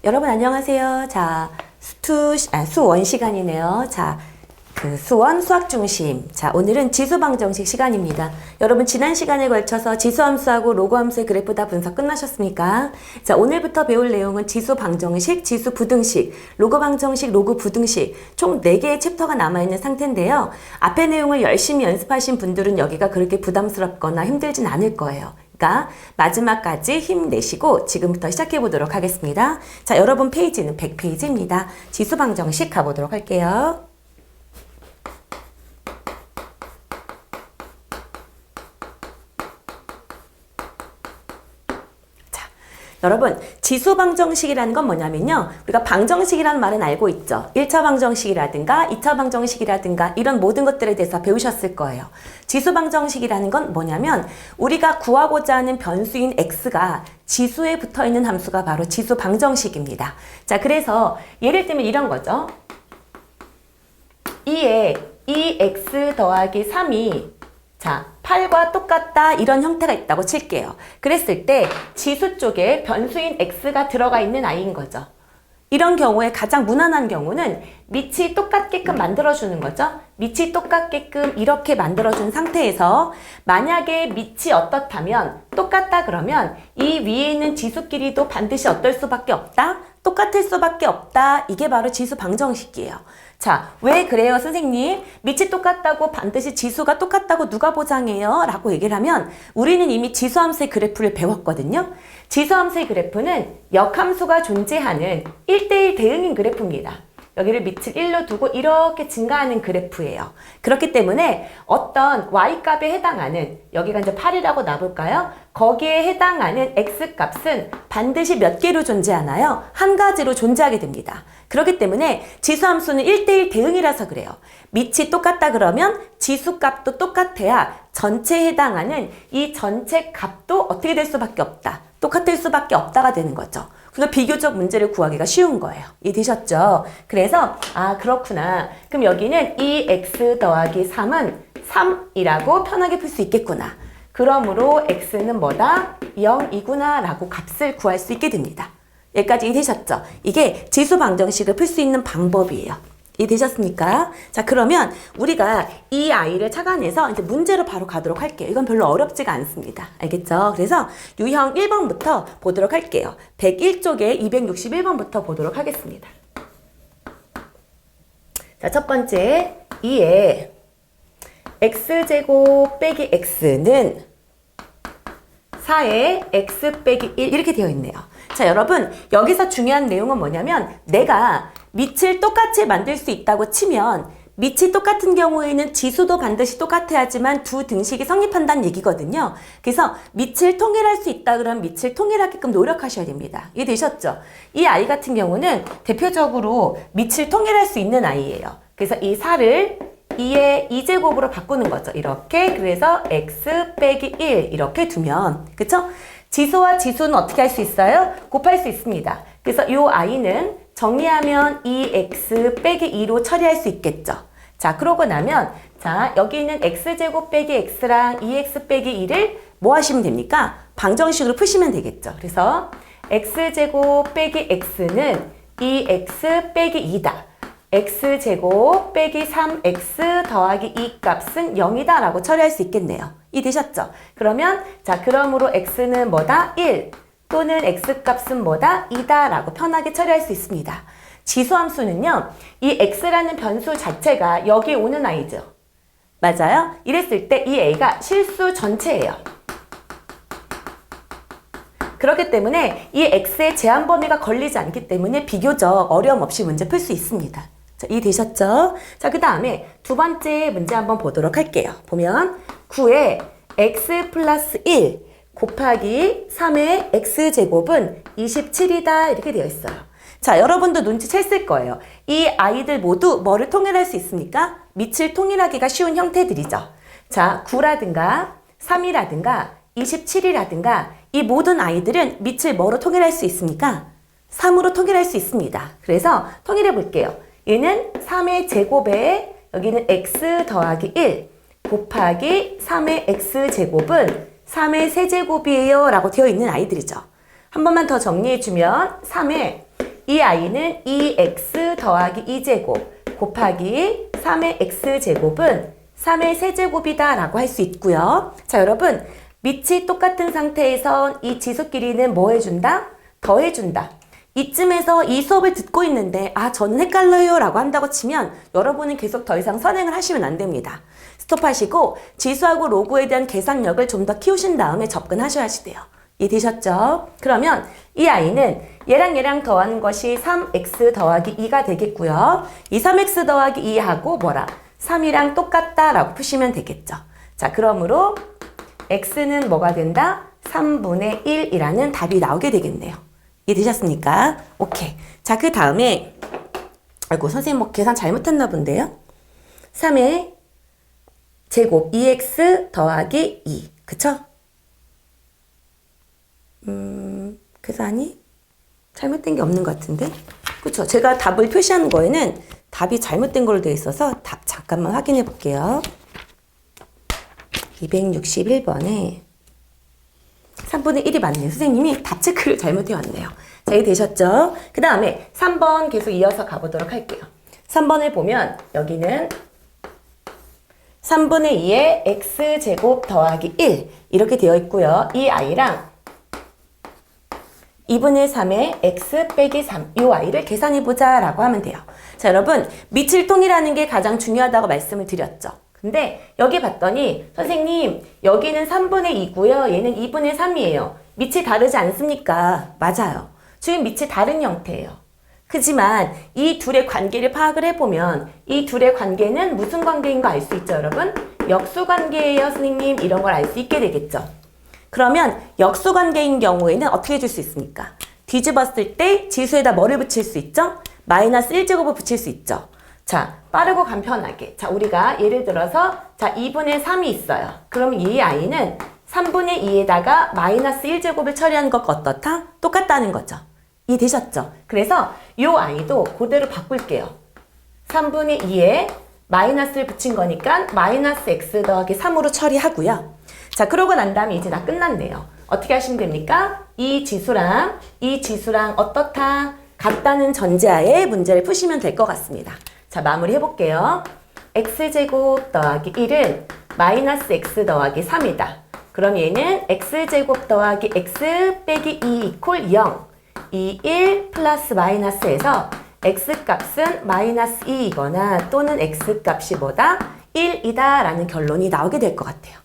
여러분 안녕하세요. 수원 시간이네요. 수원 수학 중심. 오늘은 지수 방정식 시간입니다. 여러분 지난 시간에 걸쳐서 지수함수하고 로그함수의 그래프 다 분석 끝나셨습니까? 오늘부터 배울 내용은 지수 방정식, 지수 부등식, 로그 방정식, 로그 부등식 총 4개의 챕터가 남아있는 상태인데요. 앞의 내용을 열심히 연습하신 분들은 여기가 그렇게 부담스럽거나 힘들진 않을 거예요. 마지막까지 힘내시고 지금부터 시작해 보도록 하겠습니다. 여러분 페이지는 100페이지입니다. 지수 방정식 가보도록 할게요. 여러분 지수 방정식이라는 건 뭐냐면요. 우리가 방정식이라는 말은 알고 있죠. 1차 방정식이라든가 2차 방정식이라든가 이런 모든 것들에 대해서 배우셨을 거예요. 지수 방정식이라는 건 뭐냐면 우리가 구하고자 하는 변수인 x가 지수에 붙어있는 함수가 바로 지수 방정식입니다. 그래서 예를 들면 이런 거죠. 2에 2x 더하기 3이 8과 똑같다 이런 형태가 있다고 칠게요. 그랬을 때 지수 쪽에 변수인 x가 들어가 있는 아이인 거죠. 이런 경우에 가장 무난한 경우는 밑이 똑같게끔 만들어주는 거죠. 밑이 똑같게끔 이렇게 만들어준 상태에서 만약에 밑이 어떻다면 똑같다 그러면 이 위에 있는 지수끼리도 반드시 어떨 수밖에 없다? 똑같을 수밖에 없다. 이게 바로 지수 방정식이에요. 왜 그래요 선생님? 밑이 똑같다고 반드시 지수가 똑같다고 누가 보장해요? 라고 얘기를 하면 우리는 이미 지수함수의 그래프를 배웠거든요. 지수함수의 그래프는 역함수가 존재하는 1대1 대응인 그래프입니다. 여기를 밑을 1로 두고 이렇게 증가하는 그래프예요. 그렇기 때문에 어떤 y값에 해당하는 여기가 이제 8이라고 놔볼까요? 거기에 해당하는 x값은 반드시 몇 개로 존재하나요? 한 가지로 존재하게 됩니다. 그렇기 때문에 지수함수는 1대1 대응이라서 그래요. 밑이 똑같다 그러면 지수값도 똑같아야 전체에 해당하는 이 전체 값도 어떻게 될 수밖에 없다. 똑같을 수밖에 없다가 되는 거죠. 그래서 비교적 문제를 구하기가 쉬운 거예요. 이해되셨죠? 그래서 그렇구나. 그럼 여기는 2x 더하기 3은 3이라고 편하게 풀 수 있겠구나. 그러므로 x는 뭐다? 0이구나 라고 값을 구할 수 있게 됩니다. 여기까지 이해되셨죠? 이게 지수 방정식을 풀 수 있는 방법이에요. 이해되셨습니까? 그러면 우리가 이 아이를 착안해서 이제 문제로 바로 가도록 할게요. 이건 별로 어렵지가 않습니다. 알겠죠? 그래서 유형 1번부터 보도록 할게요. 101쪽에 261번부터 보도록 하겠습니다. 첫 번째 2에 x제곱 빼기 x는 4에 x 빼기 1 이렇게 되어 있네요. 여러분 여기서 중요한 내용은 뭐냐면 내가 밑을 똑같이 만들 수 있다고 치면 밑이 똑같은 경우에는 지수도 반드시 똑같아야지만 두 등식이 성립한다는 얘기거든요. 그래서 밑을 통일할 수 있다 그러면 밑을 통일하게끔 노력하셔야 됩니다. 이해되셨죠? 이 아이 같은 경우는 대표적으로 밑을 통일할 수 있는 아이예요. 그래서 이 4를 2의 2제곱으로 바꾸는 거죠. 이렇게 그래서 x 빼기 1 이렇게 두면 그쵸? 지수와 지수는 어떻게 할 수 있어요? 곱할 수 있습니다. 그래서 이 아이는 정리하면 2x 빼기 2로 처리할 수 있겠죠. 그러고 나면 여기 있는 x제곱 빼기 x랑 2x 빼기 2를 뭐 하시면 됩니까? 방정식으로 푸시면 되겠죠. 그래서 x제곱 빼기 x는 2x 빼기 2다. x제곱 빼기 3x 더하기 2 값은 0이다 라고 처리할 수 있겠네요. 이해되셨죠? 그러면 그러므로 x는 뭐다? 1 또는 x값은 뭐다? 2다 라고 편하게 처리할 수 있습니다. 지수함수는요. 이 x라는 변수 자체가 여기 오는 아이죠. 맞아요? 이랬을 때 이 a가 실수 전체예요. 그렇기 때문에 이 x의 제한 범위가 걸리지 않기 때문에 비교적 어려움 없이 문제 풀 수 있습니다. 이해되셨죠? 그 다음에 두 번째 문제 한번 보도록 할게요. 보면 9에 x 플러스 1 곱하기 3의 x제곱은 27이다 이렇게 되어 있어요. 여러분도 눈치챘을 거예요. 이 아이들 모두 뭐를 통일할 수 있습니까? 밑을 통일하기가 쉬운 형태들이죠. 9라든가 3이라든가 27이라든가 이 모든 아이들은 밑을 뭐로 통일할 수 있습니까? 3으로 통일할 수 있습니다. 그래서 통일해 볼게요. 얘는 3의 제곱에 여기는 x 더하기 1 곱하기 3의 x제곱은 3의 세제곱이에요 라고 되어 있는 아이들이죠. 한 번만 더 정리해주면 3의 이 i는 2x 더하기 2제곱 곱하기 3의 x제곱은 3의 세제곱이다 라고 할 수 있고요. 자, 여러분 밑이 똑같은 상태에선 이 지수끼리는 뭐 해준다? 더해준다. 이쯤에서 이 수업을 듣고 있는데 저는 헷갈려요 라고 한다고 치면 여러분은 계속 더 이상 선행을 하시면 안 됩니다. 스톱하시고 지수하고 로그에 대한 계산력을 좀 더 키우신 다음에 접근하셔야 돼요. 이해되셨죠? 그러면 이 i는 얘랑 더하는 것이 3x 더하기 2가 되겠고요. 이 3x 더하기 2하고 뭐라? 3이랑 똑같다 라고 푸시면 되겠죠. 자, 그러므로 x는 뭐가 된다? 3분의 1이라는 답이 나오게 되겠네요. 이해되셨습니까? 오케이. 자, 그 다음에 아이고 선생님 뭐 계산 잘못했나 본데요. 3의 제곱 2x 더하기 2 그쵸? 계산이 잘못된 게 없는 것 같은데? 그쵸? 제가 답을 표시한 거에는 답이 잘못된 걸로 되어 있어서 답 잠깐만 확인해 볼게요. 261번에 3분의 1이 맞네요. 선생님이 답 체크를 잘못해 왔네요. 자, 이해 되셨죠? 그 다음에 3번 계속 이어서 가보도록 할게요. 3번을 보면 여기는 3분의 2의 x제곱 더하기 1 이렇게 되어 있고요. 이 i랑 2분의 3의 x 빼기 3 이 i를 계산해보자 라고 하면 돼요. 자, 여러분 밑을 통일하는 게 가장 중요하다고 말씀을 드렸죠. 근데 여기 봤더니 선생님 여기는 3분의 2고요. 얘는 2분의 3이에요. 밑이 다르지 않습니까? 맞아요. 지금 밑이 다른 형태예요. 그지만 이 둘의 관계를 파악을 해보면 이 둘의 관계는 무슨 관계인 거 알 수 있죠, 여러분? 역수관계예요, 선생님. 이런 걸 알 수 있게 되겠죠. 그러면 역수관계인 경우에는 어떻게 해줄 수 있습니까? 뒤집었을 때 지수에다 뭐를 붙일 수 있죠? 마이너스 1제곱을 붙일 수 있죠. 자, 빠르고 간편하게. 자, 우리가 예를 들어서 자 2분의 3이 있어요. 그럼 이 i는 3분의 2에다가 마이너스 1제곱을 처리하는 것과 어떻다? 똑같다는 거죠. 이해되셨죠? 그래서 이 i도 그대로 바꿀게요. 3분의 2에 마이너스를 붙인 거니까 마이너스 x 더하기 3으로 처리하고요. 자, 그러고 난 다음에 이제 다 끝났네요. 어떻게 하시면 됩니까? 이 지수랑 어떻다? 같다는 전제하에 문제를 푸시면 될 것 같습니다. 자, 마무리 해볼게요. x제곱 더하기 1은 마이너스 x 더하기 3이다. 그럼 얘는 x제곱 더하기 x 빼기 2 이퀄 0. 이 1 플러스 마이너스에서 x값은 마이너스 2이거나 또는 x값이 뭐다? 1이다 라는 결론이 나오게 될 것 같아요.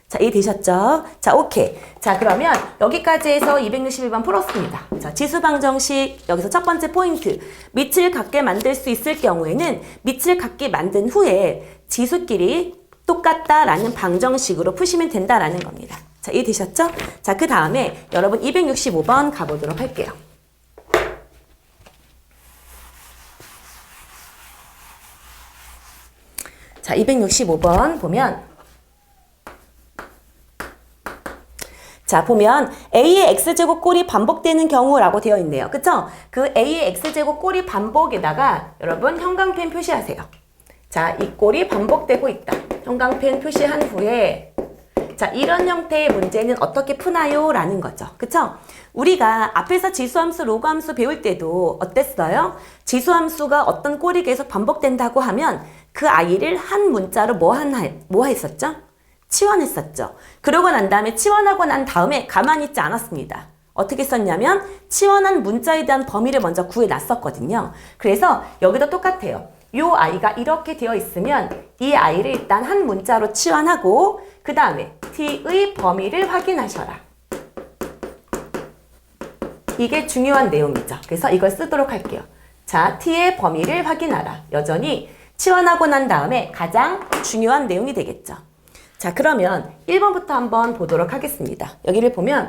자, 이해되셨죠? 자, 오케이. 자, 그러면 여기까지 해서 261번 풀었습니다. 자, 지수방정식 여기서 첫 번째 포인트. 밑을 같게 만들 수 있을 경우에는 밑을 같게 만든 후에 지수끼리 똑같다라는 방정식으로 푸시면 된다라는 겁니다. 자, 이해되셨죠? 자, 그 다음에 여러분 265번 가보도록 할게요. 자, 265번 보면 보면 a의 x제곱 꼴이 반복되는 경우라고 되어 있네요. 그쵸? 그 a의 x제곱 꼴이 반복에다가 여러분 형광펜 표시하세요. 자, 이 꼴이 반복되고 있다. 형광펜 표시한 후에 자, 이런 형태의 문제는 어떻게 푸나요? 라는 거죠. 그쵸? 우리가 앞에서 지수함수, 로그함수 배울 때도 어땠어요? 지수함수가 어떤 꼴이 계속 반복된다고 하면 그 아이를 한 문자로 뭐 했었죠? 치환했었죠. 그러고 난 다음에 치환하고 난 다음에 가만히 있지 않았습니다. 어떻게 썼냐면 치환한 문자에 대한 범위를 먼저 구해놨었거든요. 그래서 여기도 똑같아요. 이 아이가 이렇게 되어 있으면 이 아이를 일단 한 문자로 치환하고 그 다음에 t의 범위를 확인하셔라. 이게 중요한 내용이죠. 그래서 이걸 쓰도록 할게요. 자, t의 범위를 확인하라. 여전히 치환하고 난 다음에 가장 중요한 내용이 되겠죠. 자, 그러면 1번부터 한번 보도록 하겠습니다. 여기를 보면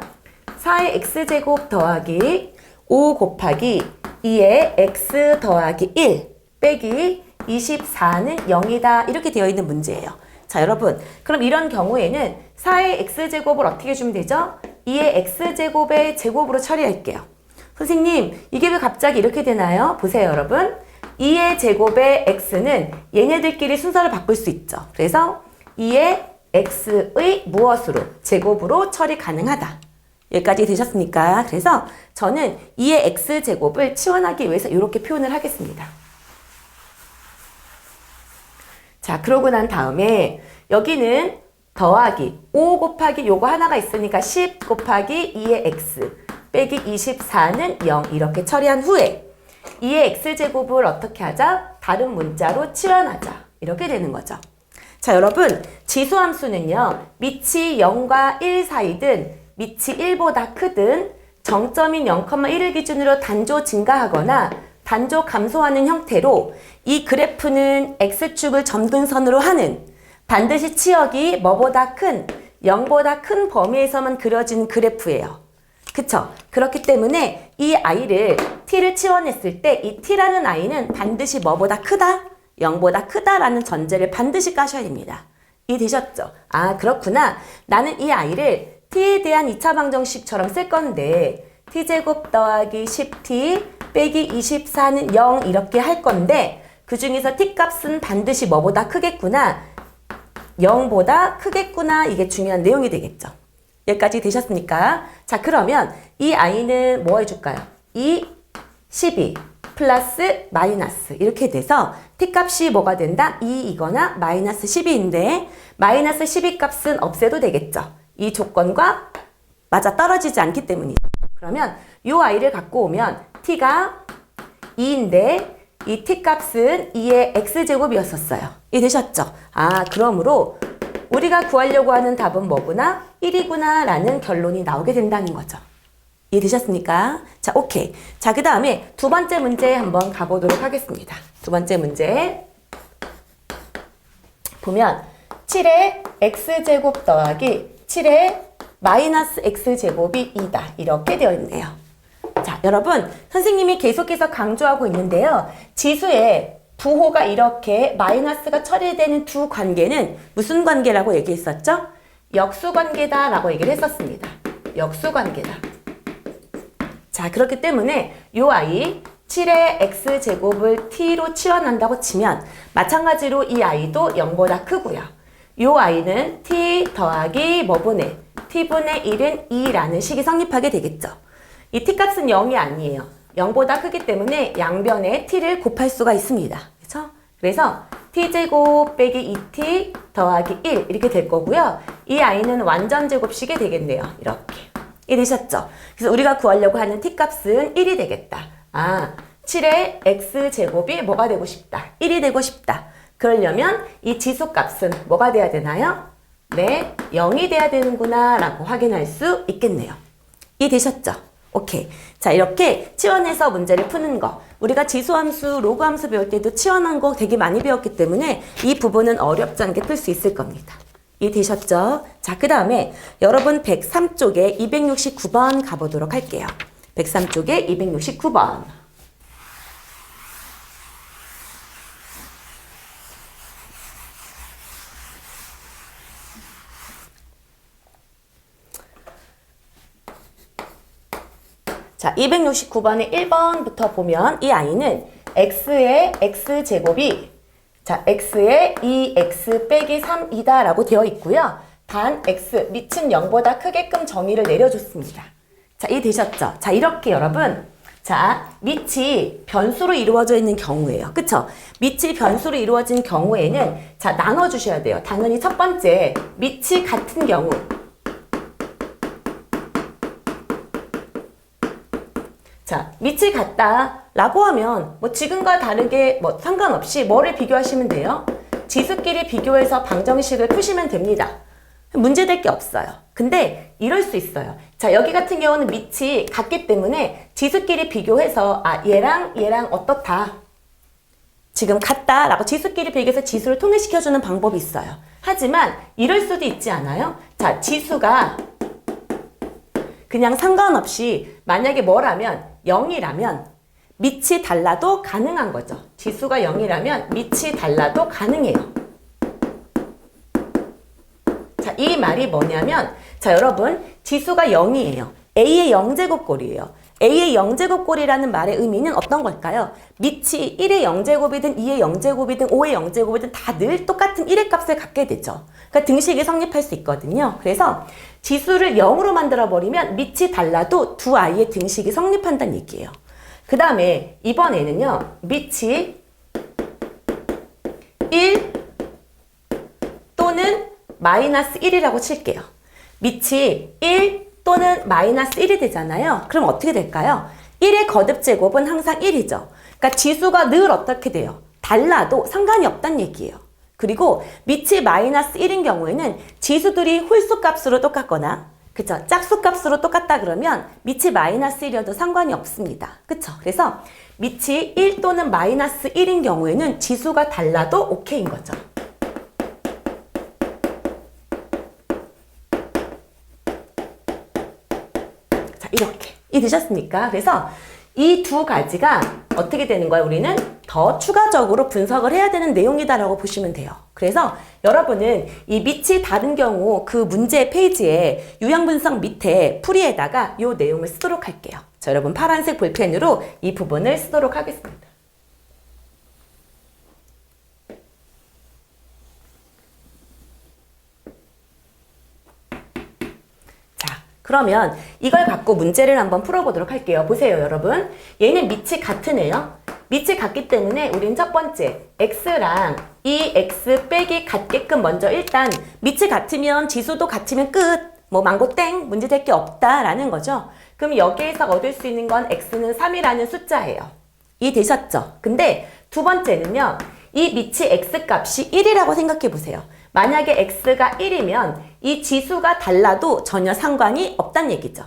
4의 x제곱 더하기 5 곱하기 2의 x 더하기 1 빼기 24는 0이다. 이렇게 되어 있는 문제예요. 자, 여러분 그럼 이런 경우에는 4의 x제곱을 어떻게 해주면 되죠? 2의 x제곱의 제곱으로 처리할게요. 선생님 이게 왜 갑자기 이렇게 되나요? 보세요, 여러분. 2의 제곱의 x는 얘네들끼리 순서를 바꿀 수 있죠. 그래서 2의 x의 무엇으로? 제곱으로 처리 가능하다. 여기까지 되셨습니까? 그래서 저는 2의 x제곱을 치환하기 위해서 이렇게 표현을 하겠습니다. 자, 그러고 난 다음에 여기는 더하기 5 곱하기 요거 하나가 있으니까 10 곱하기 2의 x 빼기 24는 0 이렇게 처리한 후에 2의 x제곱을 어떻게 하자? 다른 문자로 치환하자. 이렇게 되는 거죠. 자, 여러분 지수함수는요. 밑이 0과 1 사이든 밑이 1보다 크든 정점인 0,1을 기준으로 단조 증가하거나 단조 감소하는 형태로 이 그래프는 x축을 점근선으로 하는 반드시 치역이 뭐보다 큰 0보다 큰 범위에서만 그려진 그래프예요. 그쵸? 그렇기 때문에 이 아이를 t를 치환했을 때 이 t라는 아이는 반드시 뭐보다 크다? 0보다 크다라는 전제를 반드시 까셔야 됩니다. 이해되셨죠? 아, 그렇구나. 나는 이 아이를 t에 대한 2차 방정식처럼 쓸 건데 t제곱 더하기 10t 빼기 24는 0 이렇게 할 건데 그 중에서 t값은 반드시 뭐보다 크겠구나. 0보다 크겠구나. 이게 중요한 내용이 되겠죠. 여기까지 되셨습니까? 자, 그러면 이 아이는 뭐 해줄까요? 2, 12 플러스 마이너스 이렇게 돼서 t값이 뭐가 된다? 2이거나 마이너스 12인데 마이너스 12 값은 없애도 되겠죠. 이 조건과 맞아 떨어지지 않기 때문이죠. 그러면 이 아이를 갖고 오면 t가 2인데 이 t값은 2의 x제곱이었었어요. 이해되셨죠? 아, 그러므로 우리가 구하려고 하는 답은 뭐구나? 1이구나 라는 결론이 나오게 된다는 거죠. 이해되셨습니까? 자, 오케이. 자, 그 다음에 두 번째 문제 한번 가보도록 하겠습니다. 두 번째 문제 보면 7의 x제곱 더하기 7의 마이너스 x제곱이 2다. 이렇게 되어 있네요. 자, 여러분 선생님이 계속해서 강조하고 있는데요. 지수의 부호가 이렇게 마이너스가 처리되는 두 관계는 무슨 관계라고 얘기했었죠? 역수관계다 라고 얘기를 했었습니다. 역수관계다. 자, 그렇기 때문에 이 아이 7의 x제곱을 t로 치환한다고 치면 마찬가지로 이 아이도 0보다 크고요. 이 아이는 t 더하기 뭐분의 t분의 1은 2라는 식이 성립하게 되겠죠. 이 t값은 0이 아니에요. 0보다 크기 때문에 양변에 t를 곱할 수가 있습니다. 그렇죠? 그래서 t제곱 빼기 2t 더하기 1 이렇게 될 거고요. 이 아이는 완전 제곱식이 되겠네요. 이렇게. 이해되셨죠? 그래서 우리가 구하려고 하는 t값은 1이 되겠다. 아, 7의 x제곱이 뭐가 되고 싶다? 1이 되고 싶다. 그러려면 이 지수값은 뭐가 돼야 되나요? 네, 0이 돼야 되는구나 라고 확인할 수 있겠네요. 이해되셨죠? 오케이. 자, 이렇게 치환해서 문제를 푸는 거. 우리가 지수함수, 로그함수 배울 때도 치환한 거 되게 많이 배웠기 때문에 이 부분은 어렵지 않게 풀 수 있을 겁니다. 이해되셨죠? 자, 그 다음에 여러분 103쪽에 269번 가보도록 할게요. 103쪽에 269번. 자, 269번의 1번부터 보면 이 아이는 x의 x제곱이 자, x의 2x 빼기 3이다 라고 되어 있고요. 단 x 밑은 0보다 크게끔 정의를 내려줬습니다. 자, 이해되셨죠? 자, 이렇게 여러분 자, 밑이 변수로 이루어져 있는 경우예요. 그쵸? 밑이 변수로 이루어진 경우에는 자, 나눠주셔야 돼요. 당연히 첫 번째 밑이 같은 경우 자, 밑이 같다 라고 하면 뭐 지금과 다르게 뭐 상관없이 뭐를 비교하시면 돼요? 지수끼리 비교해서 방정식을 푸시면 됩니다. 문제될 게 없어요. 근데 이럴 수 있어요. 자, 여기 같은 경우는 밑이 같기 때문에 지수끼리 비교해서 아, 얘랑 어떻다. 지금 같다 라고 지수끼리 비교해서 지수를 통일시켜주는 방법이 있어요. 하지만 이럴 수도 있지 않아요? 자, 지수가 그냥 상관없이 만약에 뭐라면 0이라면 밑이 달라도 가능한 거죠. 지수가 0이라면 밑이 달라도 가능해요. 자, 이 말이 뭐냐면 자, 여러분 지수가 0이에요. a의 0제곱꼴이에요. a의 0제곱꼴이라는 말의 의미는 어떤 걸까요? 밑이 1의 0제곱이든 2의 0제곱이든 5의 0제곱이든 다 늘 똑같은 1의 값을 갖게 되죠. 그러니까 등식이 성립할 수 있거든요. 그래서 지수를 0으로 만들어버리면 밑이 달라도 두 아이의 등식이 성립한다는 얘기예요. 그 다음에 이번에는요. 밑이 1 또는 마이너스 1이라고 칠게요. 밑이 1 또는 마이너스 1이 되잖아요. 그럼 어떻게 될까요? 1의 거듭제곱은 항상 1이죠. 그러니까 지수가 늘 어떻게 돼요? 달라도 상관이 없다는 얘기예요. 그리고 밑이 마이너스 1인 경우에는 지수들이 홀수값으로 똑같거나 그쵸? 짝수값으로 똑같다 그러면 밑이 마이너스 1이어도 상관이 없습니다. 그쵸? 그래서 밑이 1 또는 마이너스 1인 경우에는 지수가 달라도 오케이인 거죠. 자, 이렇게 이해되셨습니까? 그래서 이 두 가지가 어떻게 되는 거예요? 우리는 더 추가적으로 분석을 해야 되는 내용이다라고 보시면 돼요. 그래서 여러분은 이 밑이 다른 경우 그 문제 페이지에 유형분석 밑에 풀이에다가 이 내용을 쓰도록 할게요. 자, 여러분 파란색 볼펜으로 이 부분을 쓰도록 하겠습니다. 그러면 이걸 갖고 문제를 한번 풀어보도록 할게요. 보세요, 여러분. 얘는 밑이 같은 애요. 밑이 같기 때문에 우린 첫 번째 x랑 이 x 빼기 같게끔 먼저 일단 밑이 같으면 지수도 같으면 끝. 뭐 망고 땡 문제 될 게 없다라는 거죠. 그럼 여기에서 얻을 수 있는 건 x는 3이라는 숫자예요. 이해되셨죠? 근데 두 번째는요. 이 밑이 x 값이 1이라고 생각해 보세요. 만약에 x가 1이면 이 지수가 달라도 전혀 상관이 없다는 얘기죠.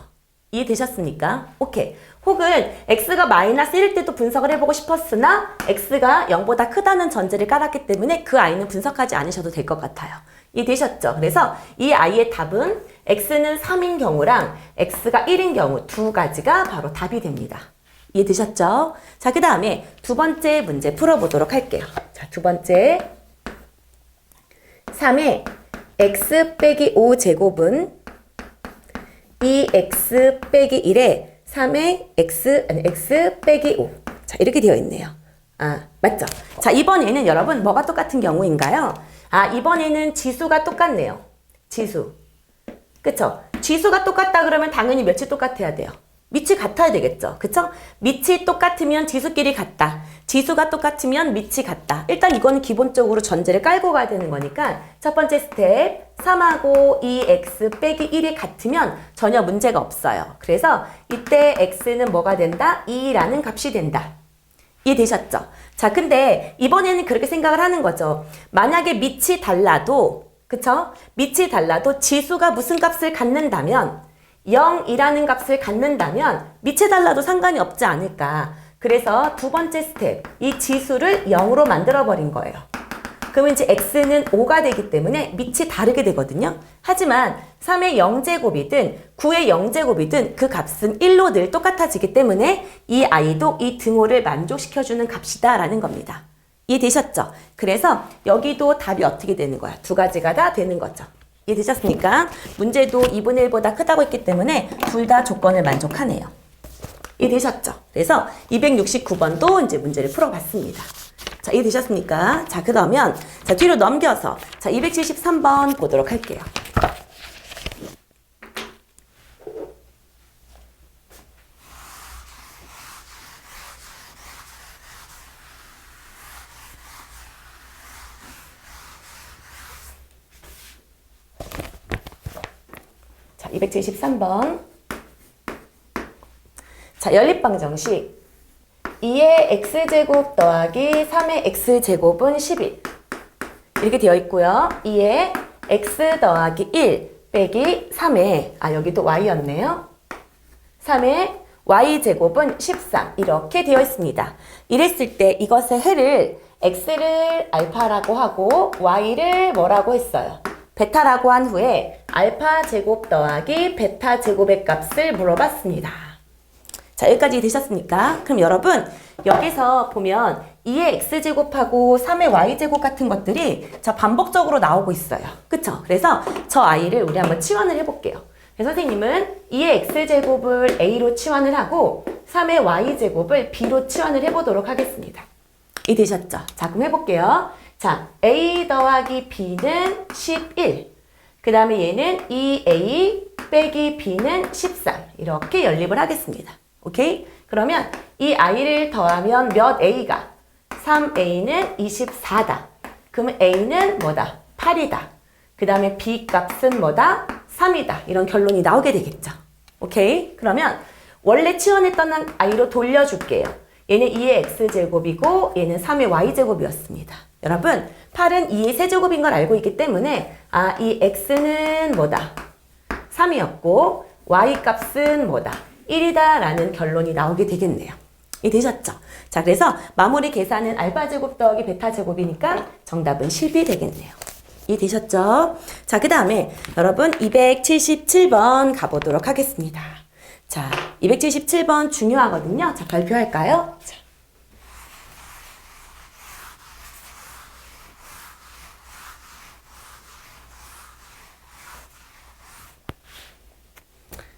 이해되셨습니까? 오케이. 혹은 x가 마이너스 1일 때도 분석을 해보고 싶었으나 x가 0보다 크다는 전제를 깔았기 때문에 그 아이는 분석하지 않으셔도 될 것 같아요. 이해되셨죠? 그래서 이 아이의 답은 x는 3인 경우랑 x가 1인 경우 두 가지가 바로 답이 됩니다. 이해되셨죠? 자, 그 다음에 두 번째 문제 풀어보도록 할게요. 자, 두 번째. 3의 x 빼기 5제곱은 2x 빼기 1에 3의 x 빼기 5. 자, 이렇게 되어 있네요. 아, 맞죠? 자, 이번에는 여러분 뭐가 똑같은 경우인가요? 아, 이번에는 지수가 똑같네요. 지수. 그쵸? 지수가 똑같다 그러면 당연히 몇이 똑같아야 돼요. 밑이 같아야 되겠죠. 그쵸? 밑이 똑같으면 지수끼리 같다. 지수가 똑같으면 밑이 같다. 일단 이거는 기본적으로 전제를 깔고 가야 되는 거니까 첫 번째 스텝 3하고 2x 빼기 1이 같으면 전혀 문제가 없어요. 그래서 이때 x는 뭐가 된다? 2라는 값이 된다. 이해되셨죠? 자, 근데 이번에는 그렇게 생각을 하는 거죠. 만약에 밑이 달라도 그쵸? 밑이 달라도 지수가 무슨 값을 갖는다면 0이라는 값을 갖는다면 밑에 달라도 상관이 없지 않을까. 그래서 두 번째 스텝, 이 지수를 0으로 만들어버린 거예요. 그러면 이제 x는 5가 되기 때문에 밑이 다르게 되거든요. 하지만 3의 0제곱이든 9의 0제곱이든 그 값은 1로 늘 똑같아지기 때문에 이 아이도 이 등호를 만족시켜주는 값이다 라는 겁니다. 이해되셨죠? 그래서 여기도 답이 어떻게 되는 거야? 두 가지가 다 되는 거죠. 이해되셨습니까? 문제도 2분의 1보다 크다고 했기 때문에 둘 다 조건을 만족하네요. 이해되셨죠? 그래서 269번도 이제 문제를 풀어봤습니다. 자, 이해되셨습니까? 자, 그러면 자, 뒤로 넘겨서 자, 273번 보도록 할게요. 자, 273번. 자, 연립방정식 2의 x제곱 더하기 3의 x제곱은 11 이렇게 되어 있고요. 2의 x 더하기 1 빼기 3의 여기도 y였네요. 3의 y제곱은 13 이렇게 되어 있습니다. 이랬을 때 이것의 해를 x를 알파라고 하고 y를 뭐라고 했어요? 베타라고 한 후에 알파 제곱 더하기 베타 제곱의 값을 물어봤습니다. 자, 여기까지 되셨습니까? 그럼 여러분 여기서 보면 2의 x제곱하고 3의 y제곱 같은 것들이 자 반복적으로 나오고 있어요. 그쵸? 그래서 저 아이를 우리 한번 치환을 해볼게요. 그래서 선생님은 2의 x제곱을 a로 치환을 하고 3의 y제곱을 b로 치환을 해보도록 하겠습니다. 이해되셨죠? 자, 그럼 해볼게요. 자, a 더하기 b는 11. 그 다음에 얘는 2a 빼기 b는 13. 이렇게 연립을 하겠습니다. 오케이? 그러면 이 i를 더하면 몇 a가? 3a는 24다. 그럼 a는 뭐다? 8이다. 그 다음에 b 값은 뭐다? 3이다. 이런 결론이 나오게 되겠죠. 오케이? 그러면 원래 치환했던 i로 돌려줄게요. 얘는 2의 x제곱이고 얘는 3의 y제곱이었습니다. 여러분 8은 2의 세제곱인 걸 알고 있기 때문에 이 x는 뭐다? 3이었고 y 값은 뭐다? 1이다 라는 결론이 나오게 되겠네요. 이해되셨죠? 자, 그래서 마무리 계산은 알파제곱 더하기 베타제곱이니까 정답은 10이 되겠네요. 이해되셨죠? 자, 그 다음에 여러분 277번 가보도록 하겠습니다. 자, 277번 중요하거든요. 자, 발표할까요?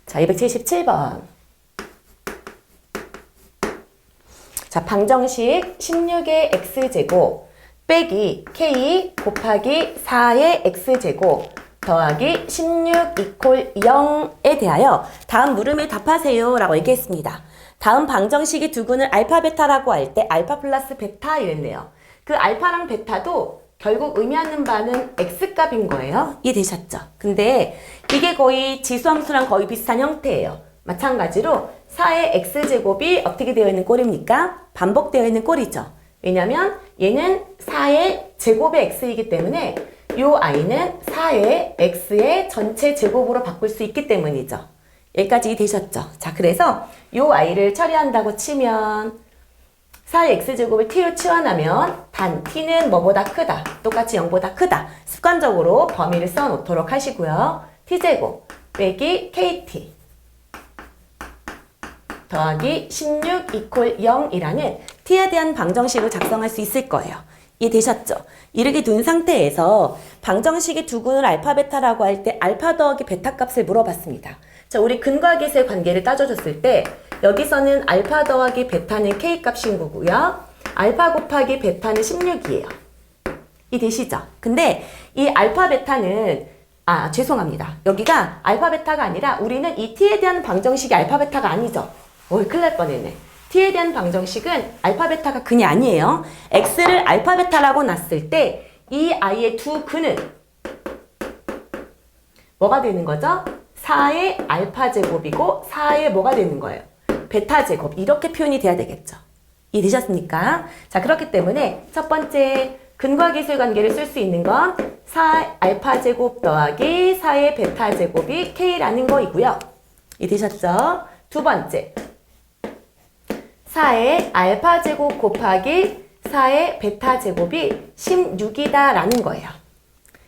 자, 277번. 자, 방정식 16의 x제곱 빼기 k 곱하기 4의 x제곱 더하기 16 이퀄 0에 대하여 다음 물음을 답하세요 라고 얘기했습니다. 다음 방정식이 두근을 알파 베타라고 할 때 알파 플러스 베타 이랬네요. 그 알파랑 베타도 결국 의미하는 바는 x값인 거예요. 이해되셨죠? 근데 이게 거의 지수함수랑 거의 비슷한 형태예요. 마찬가지로 4의 x제곱이 어떻게 되어 있는 꼴입니까? 반복되어 있는 꼴이죠. 왜냐면 얘는 4의 제곱의 x이기 때문에 요 i는 4의 x의 전체 제곱으로 바꿀 수 있기 때문이죠. 여기까지 되셨죠? 자, 그래서 요 i를 처리한다고 치면 4의 x제곱을 t로 치환하면 단 t는 뭐보다 크다. 똑같이 0보다 크다. 습관적으로 범위를 써놓도록 하시고요. t제곱 빼기 kt 더하기 16 이퀄 0이라는 t에 대한 방정식을 작성할 수 있을 거예요. 이해되셨죠? 이렇게 둔 상태에서 방정식의 두근을 알파 베타라고 할 때 알파 더하기 베타 값을 물어봤습니다. 자, 우리 근과 계수의 관계를 따져줬을 때 여기서는 알파 더하기 베타는 k 값인 거고요. 알파 곱하기 베타는 16이에요. 이해되시죠? 근데 이 알파 베타는 죄송합니다. 여기가 알파 베타가 아니라 우리는 이 t에 대한 방정식이 알파 베타가 아니죠. 큰일 날 뻔했네. t에 대한 방정식은 알파 베타가 근이 아니에요. x를 알파 베타라고 놨을 때 이 i의 두 근은 뭐가 되는 거죠? 4의 알파 제곱이고 4의 뭐가 되는 거예요? 베타 제곱. 이렇게 표현이 돼야 되겠죠. 이해되셨습니까? 자, 그렇기 때문에 첫 번째 근과 계수의 관계를 쓸 수 있는 건 4 알파 제곱 더하기 4의 베타 제곱이 k라는 거이고요. 이해되셨죠? 두 번째 4의 알파 제곱 곱하기 4의 베타 제곱이 16이다 라는 거예요.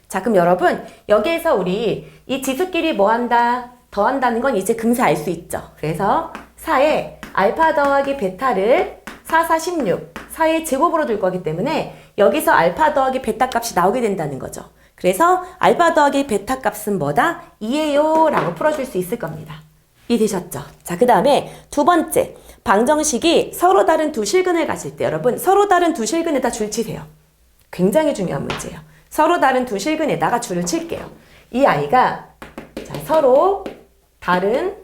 자, 그럼 여러분 여기에서 우리 이 지수끼리 뭐 한다? 더한다는 건 이제 금세 알 수 있죠. 그래서 4의 알파 더하기 베타를 4, 4, 16 4의 제곱으로 둘 거기 때문에 여기서 알파 더하기 베타 값이 나오게 된다는 거죠. 그래서 알파 더하기 베타 값은 뭐다? 2예요 라고 풀어줄 수 있을 겁니다. 이해되셨죠? 자, 그 다음에 두 번째 방정식이 서로 다른 두 실근을 가질 때 여러분 서로 다른 두 실근에다 줄 치세요. 굉장히 중요한 문제예요. 서로 다른 두 실근에다가 줄을 칠게요. 이 아이가 서로 다른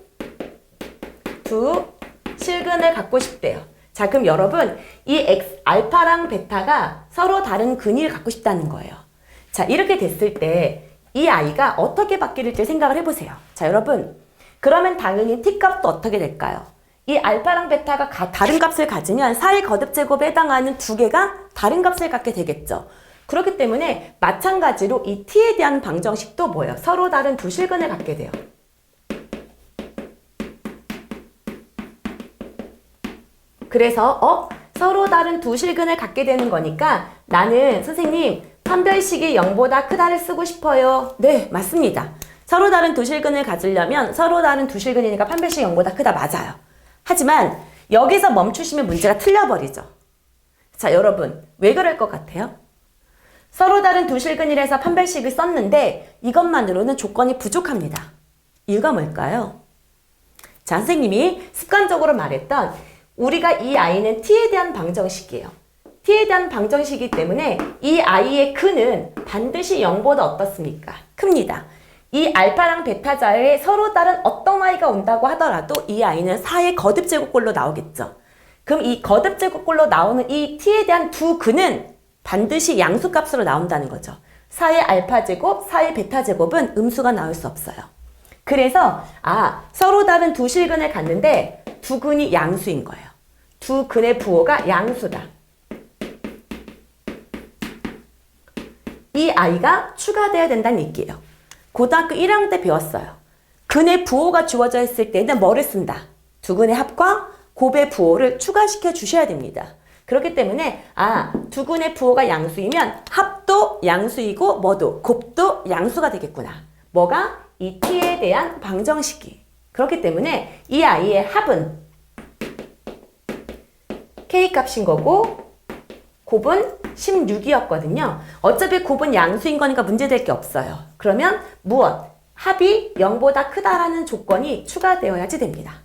두 실근을 갖고 싶대요. 자, 그럼 여러분 이 알파랑 베타가 서로 다른 근위를 갖고 싶다는 거예요. 자, 이렇게 됐을 때 이 아이가 어떻게 바뀔지 생각을 해보세요. 자, 여러분 그러면 당연히 t값도 어떻게 될까요? 이 알파랑 베타가 다른 값을 가지면 4의 거듭제곱에 해당하는 두 개가 다른 값을 갖게 되겠죠. 그렇기 때문에 마찬가지로 이 t에 대한 방정식도 뭐예요? 서로 다른 두 실근을 갖게 돼요. 그래서 서로 다른 두 실근을 갖게 되는 거니까 나는 선생님 판별식이 0보다 크다를 쓰고 싶어요. 네, 맞습니다. 서로 다른 두 실근을 가지려면 서로 다른 두 실근이니까 판별식이 0보다 크다 맞아요. 하지만 여기서 멈추시면 문제가 틀려버리죠. 자, 여러분 왜 그럴 것 같아요? 서로 다른 두 실근이라서 판별식을 썼는데 이것만으로는 조건이 부족합니다. 이유가 뭘까요? 자, 선생님이 습관적으로 말했던 우리가 이 아이는 t에 대한 방정식이에요. t에 대한 방정식이기 때문에 이 아이의 근은 반드시 0보다 어떻습니까? 큽니다. 이 알파랑 베타 자리에 서로 다른 어떤 아이가 온다고 하더라도 이 아이는 4의 거듭제곱꼴로 나오겠죠. 그럼 이 거듭제곱꼴로 나오는 이 t에 대한 두 근은 반드시 양수값으로 나온다는 거죠. 4의 알파제곱, 4의 베타제곱은 음수가 나올 수 없어요. 그래서 서로 다른 두 실근을 갖는데 두 근이 양수인 거예요. 두 근의 부호가 양수다. 이 아이가 추가되어야 된다는 얘기예요. 고등학교 1학년 때 배웠어요. 근의 부호가 주어져 있을 때는 뭐를 쓴다? 두 근의 합과 곱의 부호를 추가시켜 주셔야 됩니다. 그렇기 때문에 두 근의 부호가 양수이면 합도 양수이고 뭐도 곱도 양수가 되겠구나. 뭐가? 이 t에 대한 방정식이. 그렇기 때문에 이 아이의 합은 k 값인 거고 곱은 16이었거든요. 어차피 곱은 양수인 거니까 문제될 게 없어요. 그러면 무엇? 합이 0보다 크다라는 조건이 추가되어야지 됩니다.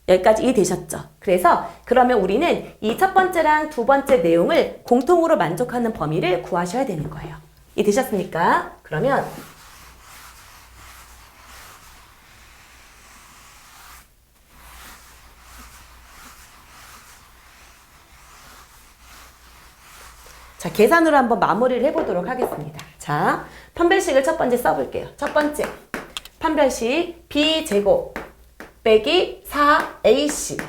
여기까지 이해되셨죠? 그래서 그러면 우리는 이 첫 번째랑 두 번째 내용을 공통으로 만족하는 범위를 구하셔야 되는 거예요. 이해되셨습니까? 그러면 자, 계산으로 한번 마무리를 해보도록 하겠습니다. 자, 판별식을 첫 번째 써볼게요. 첫 번째, 판별식 b제곱 빼기 4ac.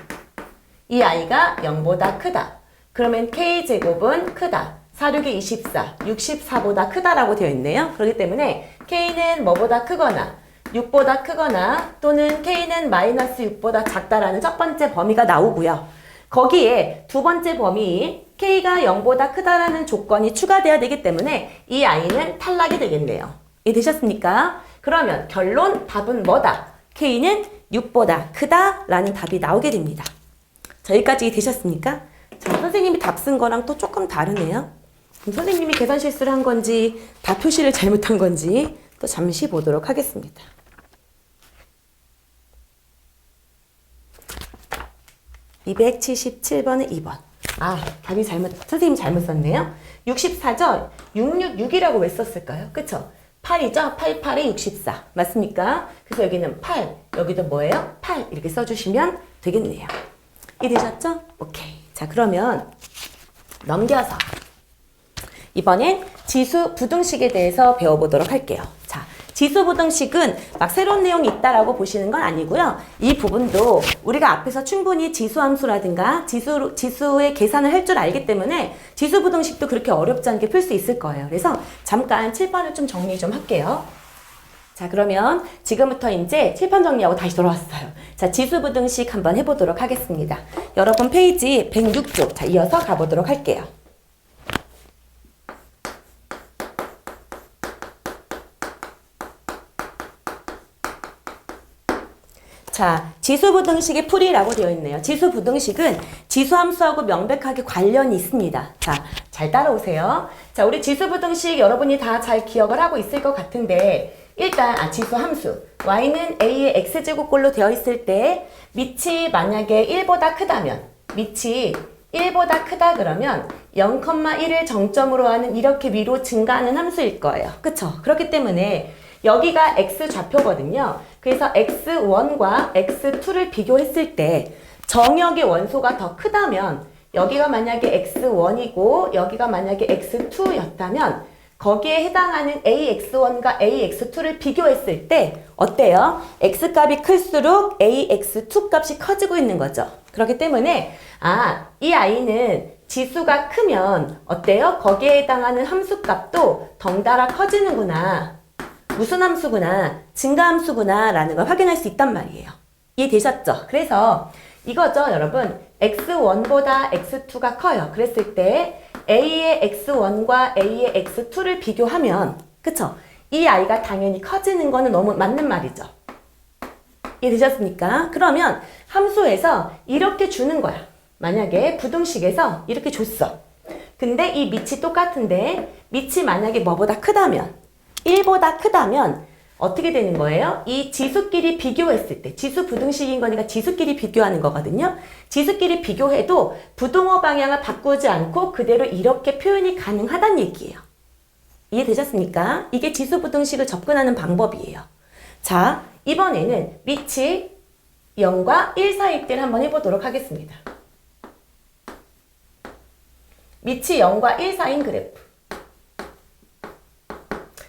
이 아이가 0보다 크다. 그러면 k제곱은 크다. 4, 6이 24, 64보다 크다라고 되어 있네요. 그렇기 때문에 k는 뭐보다 크거나 6보다 크거나 또는 k는 마이너스 6보다 작다라는 첫 번째 범위가 나오고요. 거기에 두 번째 범위 k가 0보다 크다라는 조건이 추가되어야 되기 때문에 이 아이는 탈락이 되겠네요. 이해되셨습니까? 그러면 결론 답은 뭐다? k는 6보다 크다라는 답이 나오게 됩니다. 자, 여기까지 되셨습니까? 자, 선생님이 답 쓴 거랑 또 조금 다르네요. 그럼 선생님이 계산 실수를 한 건지 다 표시를 잘못한 건지 또 잠시 보도록 하겠습니다. (277번은 2번) 답이 선생님이 잘못 썼네요. 64죠? 666이라고 왜 썼을까요? 그쵸? 8이죠? 8, 8에 64. 맞습니까? 그래서 여기는 8, 여기도 뭐예요? 8 이렇게 써주시면 되겠네요. 이해되셨죠? 오케이. 자, 그러면 넘겨서 이번엔 지수 부등식에 대해서 배워보도록 할게요. 자, 지수 부등식은 막 새로운 내용이 있다라고 보시는 건 아니고요. 이 부분도 우리가 앞에서 충분히 지수함수라든가 지수의 계산을 할 줄 알기 때문에 지수 부등식도 그렇게 어렵지 않게 풀 수 있을 거예요. 그래서 잠깐 칠판을 좀 정리 좀 할게요. 자, 그러면 지금부터 이제 칠판 정리하고 다시 돌아왔어요. 자, 지수 부등식 한번 해보도록 하겠습니다. 여러분 페이지 106쪽. 자, 이어서 가보도록 할게요. 자, 지수부등식의 풀이라고 되어 있네요. 지수부등식은 지수함수하고 명백하게 관련이 있습니다. 자, 잘 따라오세요. 자, 우리 지수부등식 여러분이 다 잘 기억을 하고 있을 것 같은데 일단 지수함수 y는 a의 x제곱꼴로 되어 있을 때 밑이 만약에 1보다 크다면 밑이 1보다 크다 그러면 0,1을 정점으로 하는 이렇게 위로 증가하는 함수일 거예요. 그쵸? 그렇기 때문에 여기가 x좌표거든요. 그래서 x1과 x2를 비교했을 때 정역의 원소가 더 크다면 여기가 만약에 x1이고 여기가 만약에 x2였다면 거기에 해당하는 ax1과 ax2를 비교했을 때 어때요? x값이 클수록 ax2 값이 커지고 있는 거죠. 그렇기 때문에 이 아이는 지수가 크면 어때요? 거기에 해당하는 함수값도 덩달아 커지는구나. 무슨 함수구나, 증가함수구나 라는 걸 확인할 수 있단 말이에요. 이해되셨죠? 그래서 이거죠, 여러분. x1보다 x2가 커요. 그랬을 때 a의 x1과 a의 x2를 비교하면 그쵸? 이 아이가 당연히 커지는 거는 너무 맞는 말이죠. 이해되셨습니까? 그러면 함수에서 이렇게 주는 거야. 만약에 부등식에서 이렇게 줬어. 근데 이 밑이 똑같은데 밑이 만약에 뭐보다 크다면 1보다 크다면 어떻게 되는 거예요? 이 지수끼리 비교했을 때, 지수 부등식인 거니까 지수끼리 비교하는 거거든요. 지수끼리 비교해도 부등호 방향을 바꾸지 않고 그대로 이렇게 표현이 가능하다는 얘기예요. 이해되셨습니까? 이게 지수 부등식을 접근하는 방법이에요. 자, 이번에는 밑이 0과 1 사이일 때를 한번 해보도록 하겠습니다. 밑이 0과 1 사이인 그래프.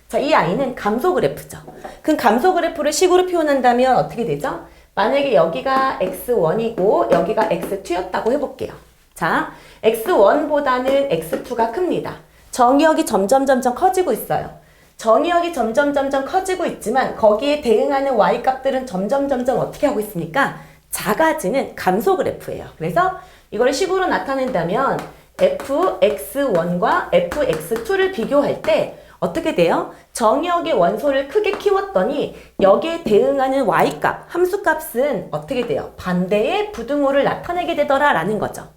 자, 이 아이는 감소 그래프죠. 그럼 감소 그래프를 식으로 표현한다면 어떻게 되죠? 만약에 여기가 x1이고 여기가 x2였다고 해볼게요. 자, x1보다는 x2가 큽니다. 정의역이 점점 커지고 있어요. 정의역이 점점 커지고 있지만 거기에 대응하는 y값들은 점점 어떻게 하고 있습니까? 작아지는 감소 그래프예요. 그래서 이걸 식으로 나타낸다면 fx1과 fx2를 비교할 때 어떻게 돼요? 정의역의 원소를 크게 키웠더니 여기에 대응하는 y값, 함수값은 어떻게 돼요? 반대의 부등호를 나타내게 되더라라는 거죠.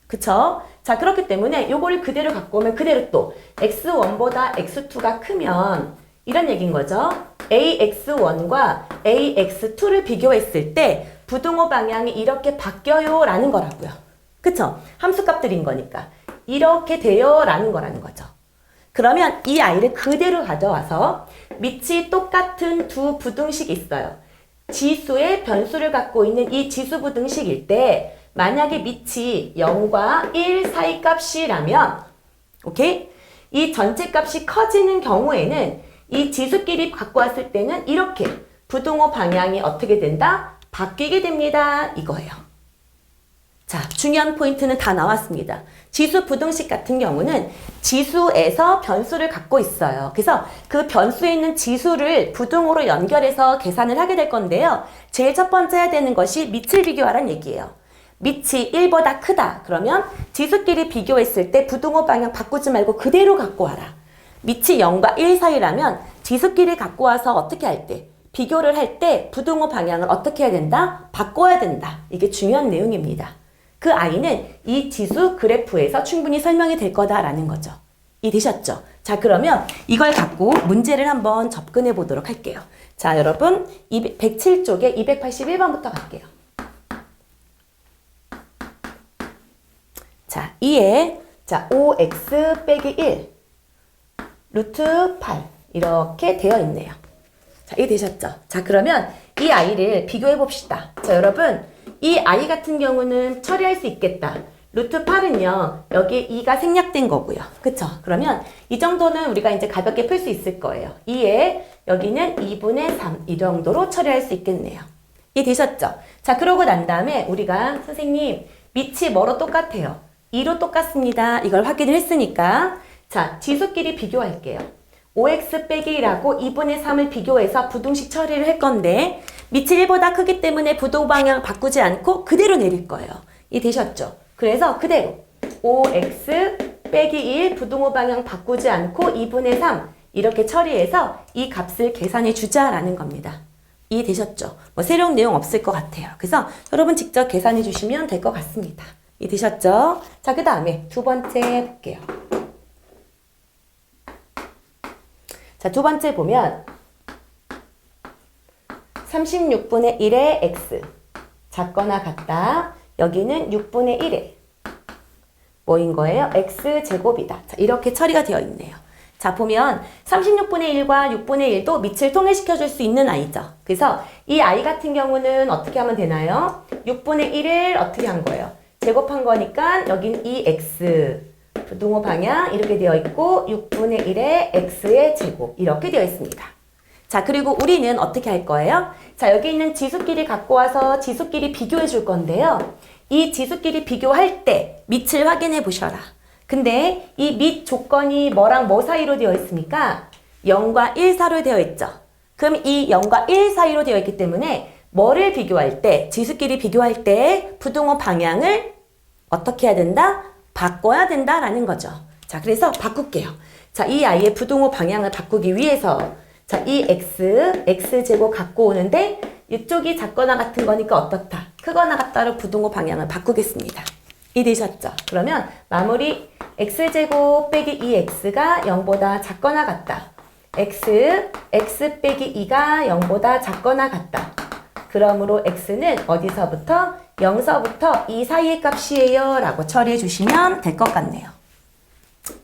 그쵸? 자, 그렇기 때문에 요거를 그대로 갖고 오면 그대로 또 x1보다 x2가 크면 이런 얘기인 거죠. ax1과 ax2를 비교했을 때 부등호 방향이 이렇게 바뀌어요 라는 거라고요. 그쵸? 함수값들인 거니까 이렇게 돼요 라는 거라는 거죠. 그러면 이 아이를 그대로 가져와서 밑이 똑같은 두 부등식이 있어요. 지수의 변수를 갖고 있는 이 지수 부등식일 때 만약에 밑이 0과 1 사이 값이라면 오케이? 이 전체 값이 커지는 경우에는 이 지수끼리 갖고 왔을 때는 이렇게 부등호 방향이 어떻게 된다? 바뀌게 됩니다. 이거예요. 자, 중요한 포인트는 다 나왔습니다. 지수 부등식 같은 경우는 지수에서 변수를 갖고 있어요. 그래서 그 변수에 있는 지수를 부등호로 연결해서 계산을 하게 될 건데요. 제일 첫 번째 해야 되는 것이 밑을 비교하라는 얘기예요. 밑이 1보다 크다. 그러면 지수끼리 비교했을 때 부등호 방향 바꾸지 말고 그대로 갖고 와라. 밑이 0과 1 사이라면 지수끼리 갖고 와서 어떻게 할 때? 비교를 할 때 부등호 방향을 어떻게 해야 된다? 바꿔야 된다. 이게 중요한 내용입니다. 그 아이는 이 지수 그래프에서 충분히 설명이 될 거다라는 거죠. 이해되셨죠? 자, 그러면 이걸 갖고 문제를 한번 접근해 보도록 할게요. 자, 여러분 107쪽에 281번부터 갈게요. 자, 2에 자 5x 빼기 1 루트 8 이렇게 되어 있네요. 자, 이해되셨죠? 자, 그러면 이 아이를 비교해 봅시다. 자, 여러분 이 아이 같은 경우는 처리할 수 있겠다. 루트 8은요. 여기에 2가 생략된 거고요. 그쵸? 그러면 이 정도는 우리가 이제 가볍게 풀 수 있을 거예요. 2에 여기는 2분의 3 이 정도로 처리할 수 있겠네요. 이해되셨죠? 자, 그러고 난 다음에 우리가 선생님 밑이 뭐로 똑같아요? 2로 똑같습니다. 이걸 확인을 했으니까 자, 지수끼리 비교할게요. 5x 빼기 1하고 2분의 3을 비교해서 부등식 처리를 할 건데 밑이 1보다 크기 때문에 부등호 방향 바꾸지 않고 그대로 내릴 거예요. 이해되셨죠? 그래서 그대로 5x 빼기 1 부등호 방향 바꾸지 않고 2분의 3 이렇게 처리해서 이 값을 계산해 주자라는 겁니다. 이해되셨죠? 뭐 새로운 내용 없을 것 같아요. 그래서 여러분 직접 계산해 주시면 될 것 같습니다. 이해되셨죠? 자, 그 다음에 두 번째 볼게요. 자, 두 번째 보면 36분의 1의 x 작거나 같다. 여기는 6분의 1의 뭐인 거예요? x제곱이다. 자, 이렇게 처리가 되어 있네요. 자, 보면 36분의 1과 6분의 1도 밑을 통일시켜 줄 수 있는 아이죠. 그래서 이 아이 같은 경우는 어떻게 하면 되나요? 6분의 1을 어떻게 한 거예요? 제곱한 거니까 여기는 2x 부등호 방향 이렇게 되어 있고 6분의 1의 x의 제곱 이렇게 되어 있습니다. 자, 그리고 우리는 어떻게 할 거예요? 자, 여기 있는 지수끼리 갖고 와서 지수끼리 비교해 줄 건데요. 이 지수끼리 비교할 때 밑을 확인해 보셔라. 근데 이 밑 조건이 뭐랑 뭐 사이로 되어 있습니까? 0과 1 사이로 되어 있죠. 그럼 이 0과 1 사이로 되어 있기 때문에 뭐를 비교할 때, 지수끼리 비교할 때 부등호 방향을 어떻게 해야 된다? 바꿔야 된다라는 거죠. 자, 그래서 바꿀게요. 자, 이 아이의 부등호 방향을 바꾸기 위해서 자, 이 x제곱 갖고 오는데 이쪽이 작거나 같은 거니까 어떻다? 크거나 같다로 부등호 방향을 바꾸겠습니다. 이해되셨죠? 그러면 마무리 x제곱 빼기 2x가 0보다 작거나 같다. x 빼기 2가 0보다 작거나 같다. 그러므로 x는 어디서부터? 0서부터 2 사이의 값이에요 라고 처리해 주시면 될 것 같네요.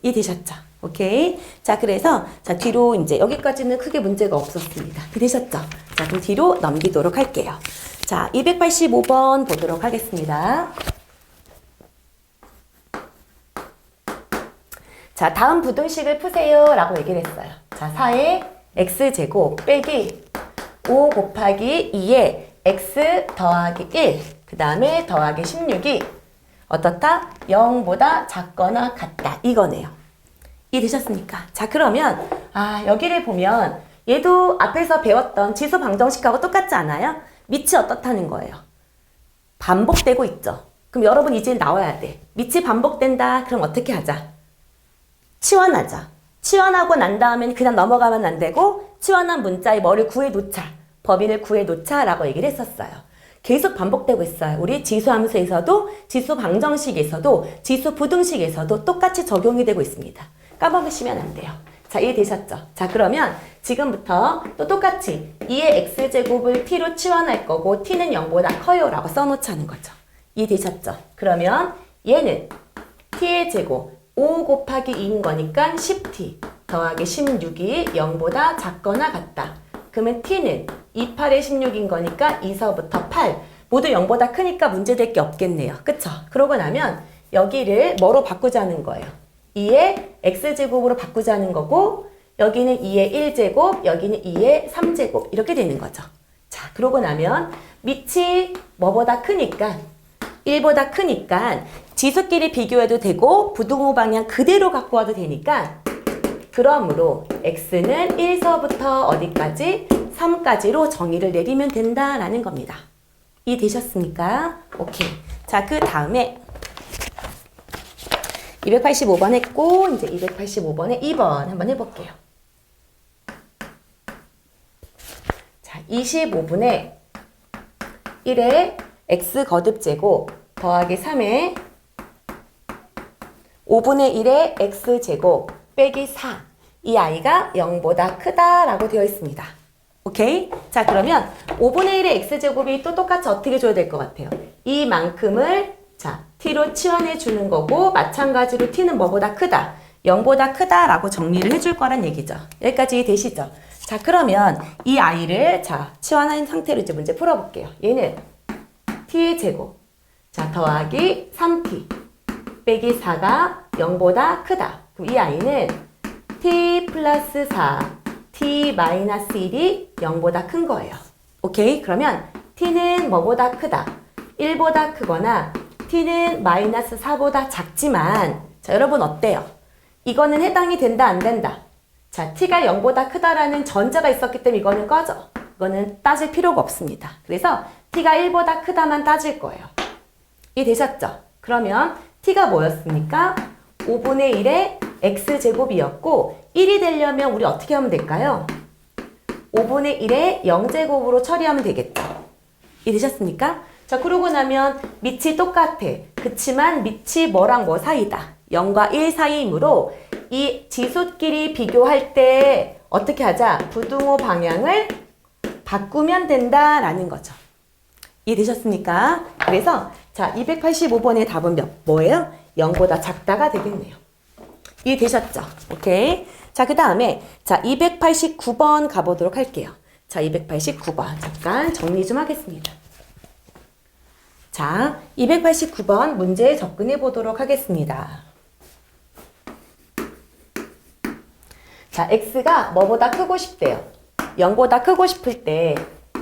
이해되셨죠? 오케이. 자, 그래서 자 뒤로 이제 여기까지는 크게 문제가 없었습니다. 되셨죠? 자, 그럼 뒤로 넘기도록 할게요. 자, 285번 보도록 하겠습니다. 자, 다음 부등식을 푸세요 라고 얘기를 했어요. 자, 4의 x제곱 빼기 5 곱하기 2의 x 더하기 1, 그 다음에 더하기 16이 어떻다? 0보다 작거나 같다. 이거네요. 이해되셨습니까? 자, 그러면 여기를 보면 얘도 앞에서 배웠던 지수 방정식하고 똑같지 않아요? 밑이 어떻다는 거예요? 반복되고 있죠. 그럼 여러분 이제 나와야 돼. 밑이 반복된다. 그럼 어떻게 하자? 치환하자. 치환하고 난 다음엔 그냥 넘어가면 안 되고 치환한 문자의 뭐를 구해놓자. 범위를 구해놓자 라고 얘기를 했었어요. 계속 반복되고 있어요. 우리 지수함수에서도 지수 방정식에서도 지수 부등식에서도 똑같이 적용이 되고 있습니다. 까먹으시면 안 돼요. 자, 이해되셨죠? 자, 그러면 지금부터 또 똑같이 2의 x제곱을 t로 치환할 거고 t는 0보다 커요 라고 써놓자는 거죠. 이해되셨죠? 그러면 얘는 t의 제곱 5 곱하기 2인 거니까 10t 더하기 16이 0보다 작거나 같다. 그러면 t는 28의 16인 거니까 2서부터 8 모두 0보다 크니까 문제될 게 없겠네요. 그쵸? 그러고 나면 여기를 뭐로 바꾸자는 거예요? 2의 x제곱으로 바꾸자는 거고 여기는 2의 1제곱, 여기는 2의 3제곱 이렇게 되는 거죠. 자, 그러고 나면 밑이 뭐보다 크니까 1보다 크니까 지수끼리 비교해도 되고 부등호 방향 그대로 갖고 와도 되니까 그러므로 x는 1서부터 어디까지? 3까지로 정의를 내리면 된다라는 겁니다. 이해되셨습니까? 오케이. 자, 그 다음에 285번 했고 이제 285번에 2번 한번 해볼게요. 자, 25분에 1의 x 거듭제곱 더하기 3의 5분의 1의 x제곱 빼기 4. 이 아이가 0보다 크다라고 되어 있습니다. 오케이? 자, 그러면 5분의 1의 x제곱이 또 똑같이 어떻게 줘야 될 것 같아요? 이만큼을 자, t로 치환해 주는 거고 마찬가지로 t는 뭐보다 크다? 0보다 크다라고 정리를 해줄 거란 얘기죠. 여기까지 되시죠? 자, 그러면 이 아이를 자, 치환한 상태로 이제 문제 풀어볼게요. 얘는 t의 제곱 자, 더하기 3t 빼기 4가 0보다 크다. 그럼 이 아이는 t 플러스 4, t 마이너스 1이 0보다 큰 거예요. 오케이? 그러면 t는 뭐보다 크다? 1보다 크거나 t는 마이너스 4보다 작지만 자, 여러분 어때요? 이거는 해당이 된다 안 된다? 자, t가 0보다 크다라는 전제가 있었기 때문에 이거는 꺼져. 이거는 따질 필요가 없습니다. 그래서 t가 1보다 크다만 따질 거예요. 이해되셨죠? 그러면 t가 뭐였습니까? 5분의 1의 x제곱이었고 1이 되려면 우리 어떻게 하면 될까요? 5분의 1의 0제곱으로 처리하면 되겠죠. 이해되셨습니까? 자, 그러고 나면 밑이 똑같아. 그치만 밑이 뭐랑 뭐 사이다. 0과 1 사이이므로 이 지수끼리 비교할 때 어떻게 하자? 부등호 방향을 바꾸면 된다라는 거죠. 이해되셨습니까? 그래서 자, 285번의 답은 뭐예요? 0보다 작다가 되겠네요. 이해되셨죠? 오케이. 자, 그 다음에 자, 289번 가보도록 할게요. 자, 289번 잠깐 정리 좀 하겠습니다. 자, 289번 문제에 접근해 보도록 하겠습니다. 자, x가 뭐보다 크고 싶대요. 0보다 크고 싶을 때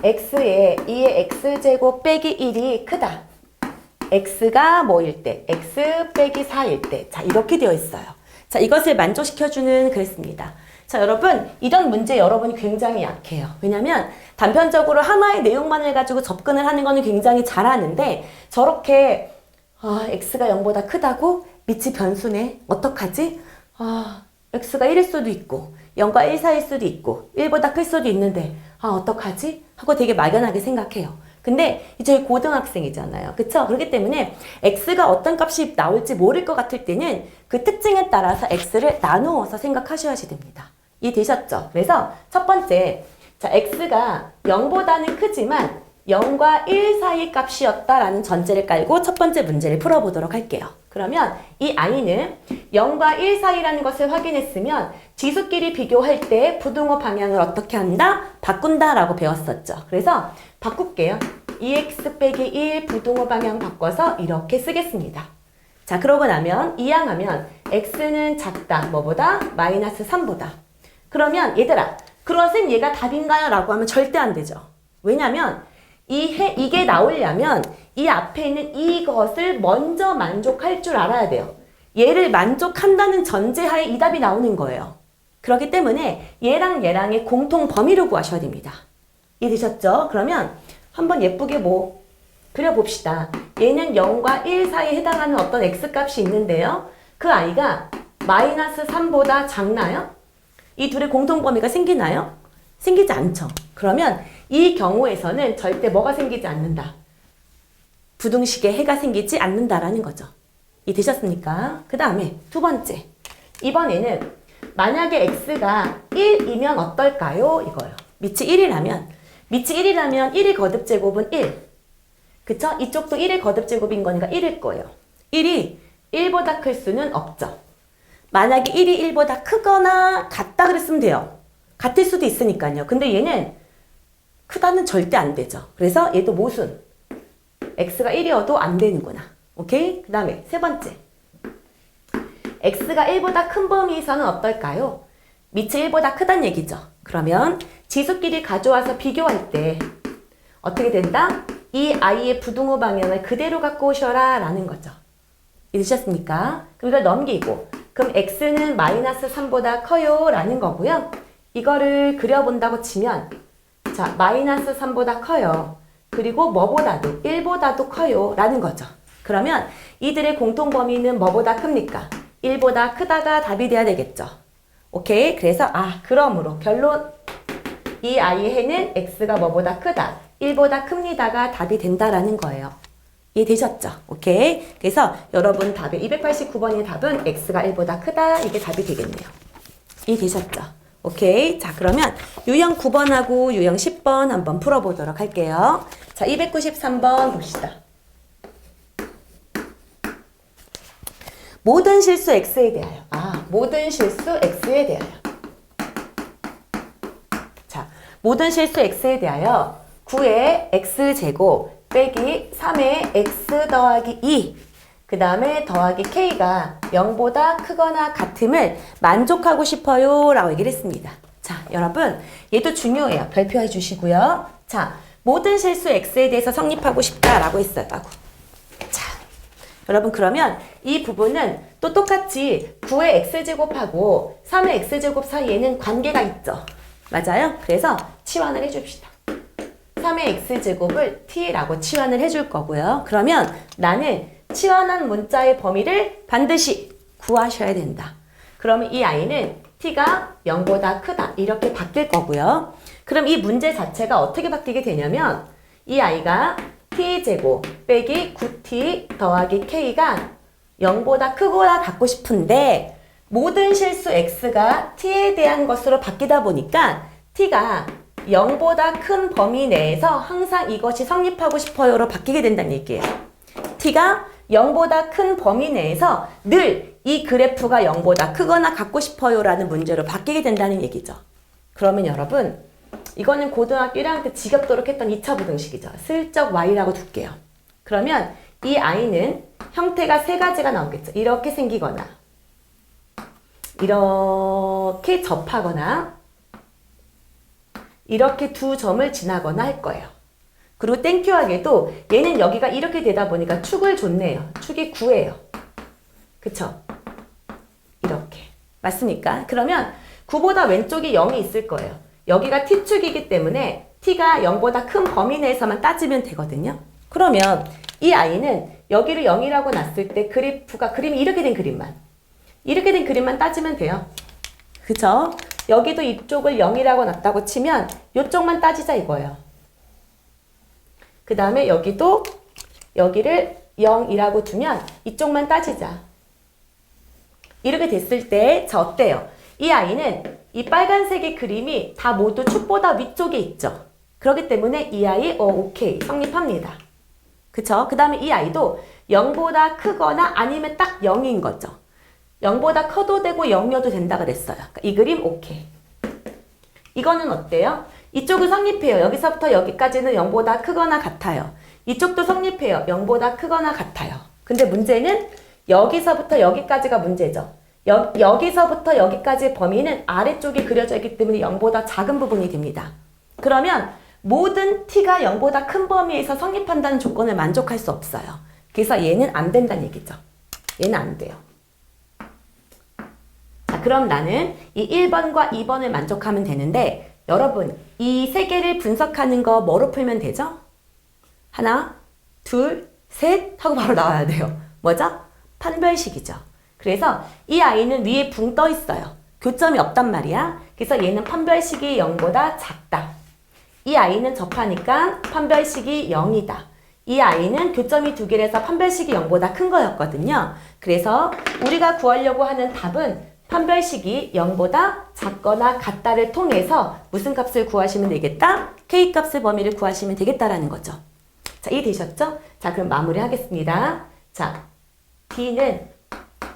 x의 2의 x제곱 빼기 1이 크다. x가 뭐일 때? x 빼기 4일 때. 자, 이렇게 되어 있어요. 자, 이것을 만족시켜주는 그랬습니다. 자, 여러분, 이런 문제 여러분이 굉장히 약해요. 왜냐면 단편적으로 하나의 내용만을 가지고 접근을 하는 거는 굉장히 잘하는데 저렇게 x가 0보다 크다고? 밑이 변수네. 어떡하지? x가 1일 수도 있고 0과 1 사이일 수도 있고 1보다 클 수도 있는데 어떡하지? 하고 되게 막연하게 생각해요. 근데 저희 고등학생이잖아요. 그쵸? 그렇기 때문에 x가 어떤 값이 나올지 모를 것 같을 때는 그 특징에 따라서 x를 나누어서 생각하셔야 됩니다. 이해되셨죠? 그래서 첫 번째, 자, x가 0보다는 크지만 0과 1 사이 값이었다라는 전제를 깔고 첫 번째 문제를 풀어보도록 할게요. 그러면 이 i는 0과 1 사이라는 것을 확인했으면 지수끼리 비교할 때 부등호 방향을 어떻게 한다? 바꾼다라고 배웠었죠. 그래서 바꿀게요. 2x 빼기 1 부등호 방향 바꿔서 이렇게 쓰겠습니다. 자, 그러고 나면 이항하면 x는 작다. 뭐보다? 마이너스 3보다. 그러면 얘들아, 그럼 얘가 답인가요? 라고 하면 절대 안 되죠. 왜냐면 이게 나오려면 이 앞에 있는 이것을 먼저 만족할 줄 알아야 돼요. 얘를 만족한다는 전제하에 이 답이 나오는 거예요. 그렇기 때문에 얘랑 얘랑의 공통 범위를 구하셔야 됩니다. 이해되셨죠? 그러면 한번 예쁘게 그려봅시다. 얘는 0과 1 사이에 해당하는 어떤 x값이 있는데요. 그 i가 마이너스 3보다 작나요? 이 둘의 공통 범위가 생기나요? 생기지 않죠. 그러면 이 경우에서는 절대 뭐가 생기지 않는다. 부등식에 해가 생기지 않는다라는 거죠. 이해되셨습니까? 그 다음에 두 번째. 이번에는 만약에 x가 1이면 어떨까요? 이거요. 밑이 1이라면 1의 거듭제곱은 1. 그쵸? 이쪽도 1의 거듭제곱인 거니까 1일 거예요. 1이 1보다 클 수는 없죠. 만약에 1이 1보다 크거나 같다 그랬으면 돼요. 같을 수도 있으니까요. 근데 얘는 크다는 절대 안 되죠. 그래서 얘도 모순. x가 1이어도 안 되는구나. 오케이? 그 다음에 세 번째. x가 1보다 큰 범위에서는 어떨까요? 밑이 1보다 크다는 얘기죠. 그러면 지수끼리 가져와서 비교할 때 어떻게 된다? 이 i의 부등호 방향을 그대로 갖고 오셔라 라는 거죠. 이해되셨습니까? 그럼 이걸 넘기고 그럼 x는 마이너스 3보다 커요 라는 거고요. 이거를 그려본다고 치면 자, 마이너스 3보다 커요. 그리고 뭐보다도 1보다도 커요 라는 거죠. 그러면 이들의 공통 범위는 뭐보다 큽니까? 1보다 크다가 답이 돼야 되겠죠. 오케이? 그래서 그러므로 결론 이 i의 해는 x가 뭐보다 크다. 1보다 큽니다가 답이 된다라는 거예요. 이해되셨죠? 오케이? 그래서 여러분 답의 289번의 답은 x가 1보다 크다. 이게 답이 되겠네요. 이해되셨죠? 오케이. 자, 그러면 유형 9번하고 유형 10번 한번 풀어보도록 할게요. 자, 293번 봅시다. 모든 실수 x에 대하여. 모든 실수 x에 대하여. 자, 모든 실수 x에 대하여 9의 x제곱 빼기 3의 x 더하기 2 그 다음에 더하기 k가 0보다 크거나 같음을 만족하고 싶어요 라고 얘기를 했습니다. 자, 여러분 얘도 중요해요. 발표해 주시고요. 자, 모든 실수 x에 대해서 성립하고 싶다라고 했어요. 자, 여러분 그러면 이 부분은 또 똑같이 9의 x제곱하고 3의 x제곱 사이에는 관계가 있죠. 맞아요? 그래서 치환을 해줍시다. 3의 x제곱을 t라고 치환을 해줄 거고요. 그러면 나는 치환한 문자의 범위를 반드시 구하셔야 된다. 그러면 이 i는 t가 0보다 크다. 이렇게 바뀔 거고요. 그럼 이 문제 자체가 어떻게 바뀌게 되냐면 이 i가 t제곱 빼기 9t 더하기 k가 0보다 크거나 같고 싶은데 모든 실수 x가 t에 대한 것으로 바뀌다 보니까 t가 0보다 큰 범위 내에서 항상 이것이 성립하고 싶어요로 바뀌게 된다는 얘기예요. t가 0보다 큰 범위 내에서 늘 이 그래프가 0보다 크거나 같고 싶어요 라는 문제로 바뀌게 된다는 얘기죠. 그러면 여러분 이거는 고등학교 1학년 때 지겹도록 했던 2차 부등식이죠. 슬쩍 y라고 둘게요. 그러면 이 i는 형태가 세 가지가 나오겠죠. 이렇게 생기거나 이렇게 접하거나 이렇게 두 점을 지나거나 할 거예요. 그리고 땡큐하게도 얘는 여기가 이렇게 되다 보니까 축을 줬네요. 축이 9예요. 그쵸? 이렇게. 맞습니까? 그러면 9보다 왼쪽이 0이 있을 거예요. 여기가 t축이기 때문에 t가 0보다 큰 범위 내에서만 따지면 되거든요. 그러면 이 i는 여기를 0이라고 놨을 때 그림이 이렇게 된 그림만 따지면 돼요. 그쵸? 여기도 이쪽을 0이라고 놨다고 치면 이쪽만 따지자 이거예요. 그 다음에 여기도 여기를 0이라고 두면 이쪽만 따지자. 이렇게 됐을 때 자 어때요? 이 i는 이 빨간색의 그림이 다 모두 축보다 위쪽에 있죠. 그렇기 때문에 이 아이 오케이 성립합니다. 그쵸? 그 다음에 이 아이도 0보다 크거나 아니면 딱 0인 거죠. 0보다 커도 되고 0이어도 된다 그랬어요. 이 그림 오케이. 이거는 어때요? 이쪽은 성립해요. 여기서부터 여기까지는 0보다 크거나 같아요. 이쪽도 성립해요. 0보다 크거나 같아요. 근데 문제는 여기서부터 여기까지가 문제죠. 여기서부터 여기까지의 범위는 아래쪽에 그려져 있기 때문에 0보다 작은 부분이 됩니다. 그러면 모든 t가 0보다 큰 범위에서 성립한다는 조건을 만족할 수 없어요. 그래서 얘는 안 된다는 얘기죠. 얘는 안 돼요. 자, 그럼 나는 이 1번과 2번을 만족하면 되는데 여러분 이 세 개를 분석하는 거 뭐로 풀면 되죠? 하나, 둘, 셋 하고 바로 나와야 돼요. 뭐죠? 판별식이죠. 그래서 이 아이는 위에 붕 떠 있어요. 교점이 없단 말이야. 그래서 얘는 판별식이 0보다 작다. 이 아이는 접하니까 판별식이 0이다. 이 아이는 교점이 2개라서 판별식이 0보다 큰 거였거든요. 그래서 우리가 구하려고 하는 답은 판별식이 0보다 작거나 같다를 통해서 무슨 값을 구하시면 되겠다? K값의 범위를 구하시면 되겠다라는 거죠. 자, 이해되셨죠? 자, 그럼 마무리 하겠습니다. 자, D는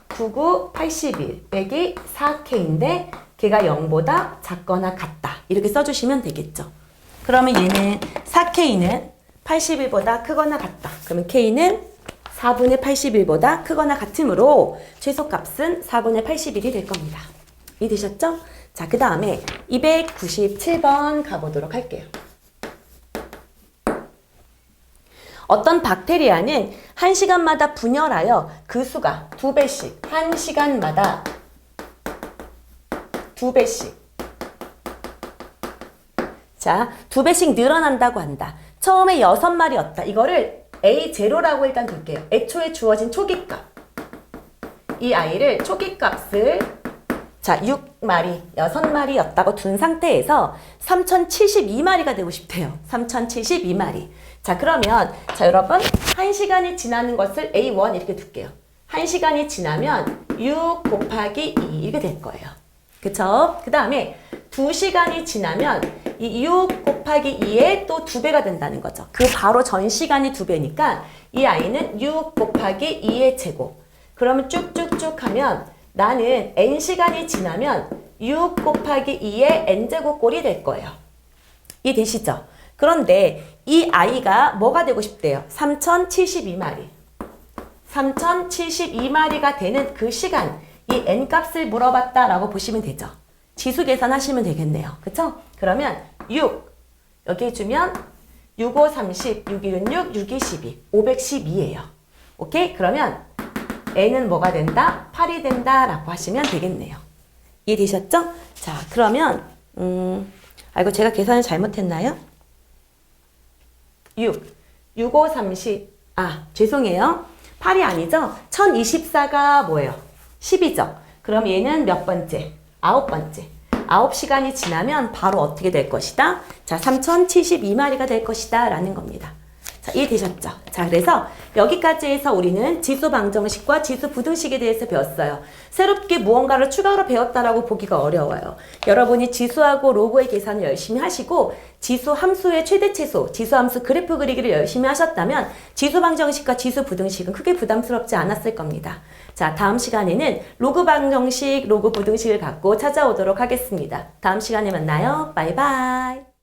99, 81 빼기 4K인데 걔가 0보다 작거나 같다. 이렇게 써주시면 되겠죠. 그러면 얘는 4K는 81보다 크거나 같다. 그러면 K는 4분의 81보다 크거나 같으므로 최소값은 4분의 81이 될 겁니다. 이해되셨죠? 자, 그 다음에 297번 가보도록 할게요. 어떤 박테리아는 1시간마다 분열하여 그 수가 2배씩, 1시간마다 2배씩. 자, 2배씩 늘어난다고 한다. 처음에 6마리였다. 이거를 A0라고 일단 둘게요. 애초에 주어진 초기값. 이 아이를 초기값을 자, 6마리, 6마리였다고 둔 상태에서 3072마리가 되고 싶대요. 3072마리. 자, 그러면 자, 여러분 1시간이 지나는 것을 A1 이렇게 둘게요. 1시간이 지나면 6 곱하기 2 이렇게 될 거예요. 그쵸? 그 다음에 2시간이 지나면 이 6 곱하기 2에 또 2배가 된다는 거죠. 그 바로 전 시간이 2배니까 이 아이는 6 곱하기 2의 제곱. 그러면 쭉쭉쭉 하면 나는 n시간이 지나면 6 곱하기 2의 n제곱 꼴이 될 거예요. 이해되시죠? 그런데 이 아이가 뭐가 되고 싶대요? 3072마리. 3072마리가 되는 그 시간, 이 n값을 물어봤다라고 보시면 되죠. 지수 계산하시면 되겠네요. 그쵸? 그러면 6, 여기 주면 6, 5, 30, 6, 1, 6, 6, 2, 12, 512예요. 오케이? 그러면 n은 뭐가 된다? 8이 된다라고 하시면 되겠네요. 이해되셨죠? 자, 그러면 이거 제가 계산을 잘못했나요? 6, 5, 30, 죄송해요. 8이 아니죠? 1024가 뭐예요? 10이죠? 그럼 얘는 몇 번째? 9번째. 9시간이 지나면 바로 어떻게 될 것이다? 자, 3072마리가 될 것이다 라는 겁니다. 자, 이해되셨죠? 자, 그래서 여기까지 해서 우리는 지수 방정식과 지수 부등식에 대해서 배웠어요. 새롭게 무언가를 추가로 배웠다라고 보기가 어려워요. 여러분이 지수하고 로그의 계산을 열심히 하시고 지수 함수의 최대 최소, 지수 함수 그래프 그리기를 열심히 하셨다면 지수 방정식과 지수 부등식은 크게 부담스럽지 않았을 겁니다. 자, 다음 시간에는 로그 방정식, 로그 부등식을 갖고 찾아오도록 하겠습니다. 다음 시간에 만나요. 바이바이.